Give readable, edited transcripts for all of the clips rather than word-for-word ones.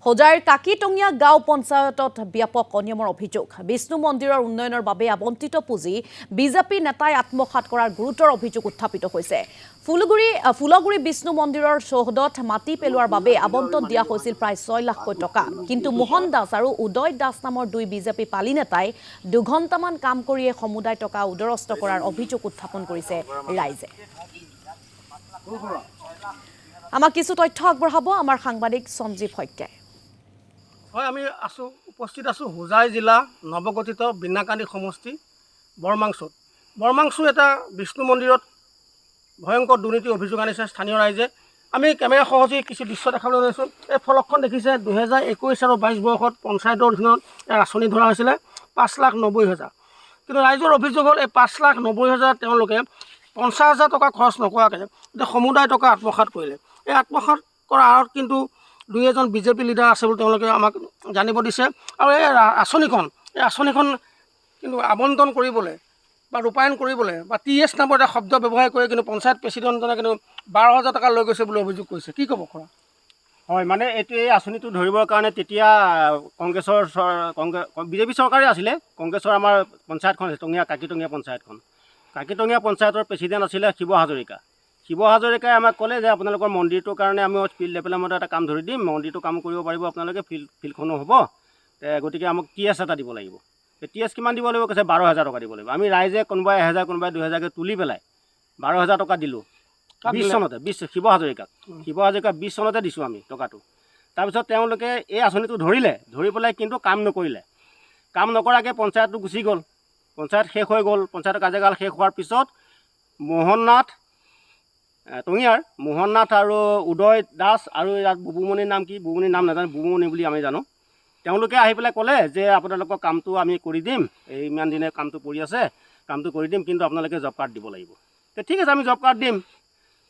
হোজাইৰ কাকিটঙীয়া গাঁও পঞ্চায়তত ব্যাপক অনিয়মৰ অভিযোগ। বিষ্ণু মন্দিৰৰ উন্নয়নৰ বাবে আবণ্টিত পুঁজি বিজেপি নেতাই আত্মসাৎ কৰাৰ গুৰুতৰ অভিযোগ উত্থাপিত হৈছে। ফুলগুৰি বিষ্ণু মন্দিৰৰ চৌহদত মাটি পেলোৱাৰ বাবে আবণ্টন দিয়া হৈছিল প্ৰায় 6 লাখকৈ টকা। কিন্তু মোহন দাস আৰু উদয় দাস নামৰ দুই বিজেপি পালি নেতাই 2 ঘণ্টামান কাম কৰিয়ে সমুদায় টকা উদৰস্ত কৰাৰ অভিযোগ উত্থাপন কৰিছে ৰাইজে। আমাক কিছু তথ্য আগবঢ়াব আমাৰ সাংবাদিক সঞ্জীৱ হত্যাই। হয়, আমি উপস্থিত আছোঁ হোজাই জিলা নৱগঠিত বিনাকানি সমষ্টি বৰমাংচুত। বৰমাংচু এটা বিষ্ণু মন্দিৰত ভয়ংকৰ দুৰ্নীতি অভিযোগ আনিছে স্থানীয় ৰাইজে। আমি কেমেৰা সহজে কিছু দৃশ্য দেখাবলৈ লৈছোঁ। এই ফলকখন দেখিছে 2021 আৰু 22 বৰ্ষত পঞ্চায়তৰ অধীনত আঁচনি ধৰা হৈছিলে 5,90,000। কিন্তু ৰাইজৰ অভিযোগ হ'ল এই 5,90,000 তেওঁলোকে 50,000 টকা খৰচ নকৰাকৈ এতিয়া সমুদায় টকা আত্মসাৎ কৰিলে। এই আত্মসাৎ কৰাৰ আঁৰত কিন্তু 2-এজন বিজেপি লিডাৰ আছে বুলি তেওঁলোকে আমাক জানিব দিছে। আৰু এই আঁচনিখন কিন্তু আবণ্টন কৰিবলৈ বা ৰূপায়ণ কৰিবলৈ বা TS নামৰ এটা শব্দ ব্যৱহাৰ কৰি কিন্তু পঞ্চায়ত প্ৰেচিডেণ্টজনে কিন্তু 12,000 টকা লৈ গৈছে বুলি অভিযোগ কৰিছে। কি ক'ব খৰা? হয়, মানে এই আঁচনিটো ধৰিবৰ কাৰণে তেতিয়া বিজেপি চৰকাৰে আছিলে। কংগ্ৰেছৰ আমাৰ পঞ্চায়তখন কাকিটঙীয়া পঞ্চায়তৰ প্ৰেচিডেণ্ট আছিলে শিৱ হাজৰিকাই আমাক ক'লে যে আপোনালোকৰ মন্দিৰটোৰ কাৰণে আমি ফিল্ড ডেভেলপমেণ্টৰ এটা কাম ধৰি দিম, মন্দিৰটো কাম কৰিব পাৰিব আপোনালোকে, ফিল্ডখনো হ'ব, গতিকে আমাক TS এটা দিব লাগিব। TS কিমান দিব লাগিব কৈছে 12,000 টকা দিব লাগিব। আমি ৰাইজে কোনোবাই 1,000 কোনোবাই 2,000কৈ তুলি পেলাই 12,000 টকা দিলোঁ 20 চনতে। শিৱ হাজৰিকাক 20 চনতে দিছোঁ আমি টকাটো। তাৰপিছত তেওঁলোকে এই আঁচনিটো ধৰি পেলাই কিন্তু কাম নকৰাকৈ পঞ্চায়তটো গুচি গ'ল। পঞ্চায়ত শেষ হৈ গ'ল। পঞ্চায়তৰ কাৰ্যকাল শেষ হোৱাৰ পিছত মোহন নাথ আৰু উদয় দাস আৰু ইয়াত বুবুমণিৰ নাম কি, বুবুমণিৰ নাম নাজানো, বুবুমণি বুলি আমি জানো, তেওঁলোকে আহি পেলাই ক'লে যে আপোনালোকৰ কামটো আমি কৰি দিম, এই ইমান দিনে কামটো পৰি আছে, কামটো কৰি দিম, কিন্তু আপোনালোকে জব কাৰ্ড দিব লাগিব। ঠিক আছে, আমি জব কাৰ্ড দিম।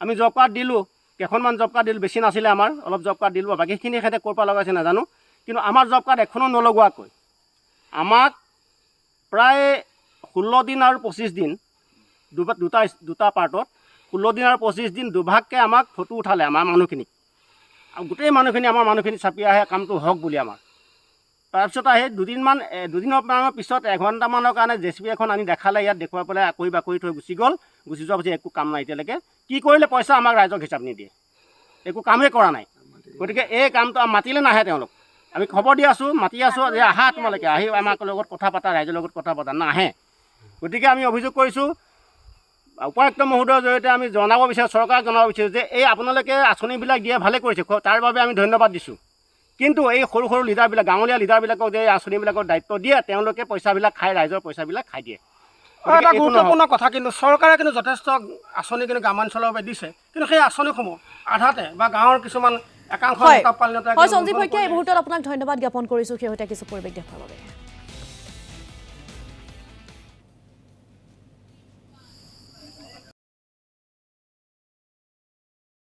আমি জব কাৰ্ড দিলোঁ, কেইখনমান জব কাৰ্ড দিলোঁ, বেছি নাছিলে আমাৰ, অলপ জব কাৰ্ড দিলোঁ। বাকীখিনি সিহঁতে ক'ৰ পৰা লগাইছে নাজানো, কিন্তু আমাৰ জব কাৰ্ড এখনো নলগোৱাকৈ আমাক প্ৰায় 16 দিন আৰু 25 দিন দুটা পাৰ্টত 16 দিন আৰু 25 দিন দুভাগকৈ আমাক ফটো উঠালে আমাৰ মানুহখিনিক। আৰু গোটেই আমাৰ মানুহখিনি চাপি আহে কামটো হওক বুলি আমাৰ। তাৰপিছত আহি দুদিনৰ পিছত 1 ঘণ্টামানৰ কাৰণে JCB এখন আনি দেখালে, ইয়াত দেখুৱাই পেলাই আকৰি বাকৰি থৈ গুচি যোৱাৰ পিছত একো কাম নাই এতিয়ালৈকে। কি কৰিলে পইচা আমাক ৰাইজক হিচাপ নিদিয়ে, একো কামেই কৰা নাই। গতিকে এই কামটো মাতিলে নাহে তেওঁলোক। আমি খবৰ দি আছোঁ, মাতি আছোঁ যে আহা তোমালোকে, আহি আমাৰ লগত কথা পাতা, ৰাইজৰ লগত কথা পাতা, নাহে। গতিকে আমি অভিযোগ কৰিছোঁ, উপায়ুক্ত মহোদয়ৰ জৰিয়তে আমি চৰকাৰক জনাব বিচাৰোঁ যে এই আপোনালোকে আঁচনিবিলাক দিয়ে ভালে কৰিছে, তাৰ বাবে আমি ধন্যবাদ দিছোঁ। কিন্তু এই সৰু লিডাৰবিলাক, গাঁৱলীয়া লিডাৰবিলাকক যে এই আঁচনিবিলাকৰ দায়িত্ব দিয়ে, তেওঁলোকে পইচাবিলাক খাই, ৰাইজৰ পইচাবিলাক খাই দিয়ে। এটা গুৰুত্বপূৰ্ণ কথা, কিন্তু চৰকাৰে কিন্তু যথেষ্ট আঁচনি কিন্তু গ্ৰামাঞ্চলৰ বাবে দিছে, কিন্তু সেই আঁচনিসমূহ আধাতে বা গাঁৱৰ কিছুমান একাংশ সঞ্জীৱ হত্যা এই মুহূৰ্তত আপোনাক ধন্যবাদ জ্ঞাপন কৰিছোঁ শেহতীয়া কিছু পৰিৱেশ দেখুৱাৰ বাবে।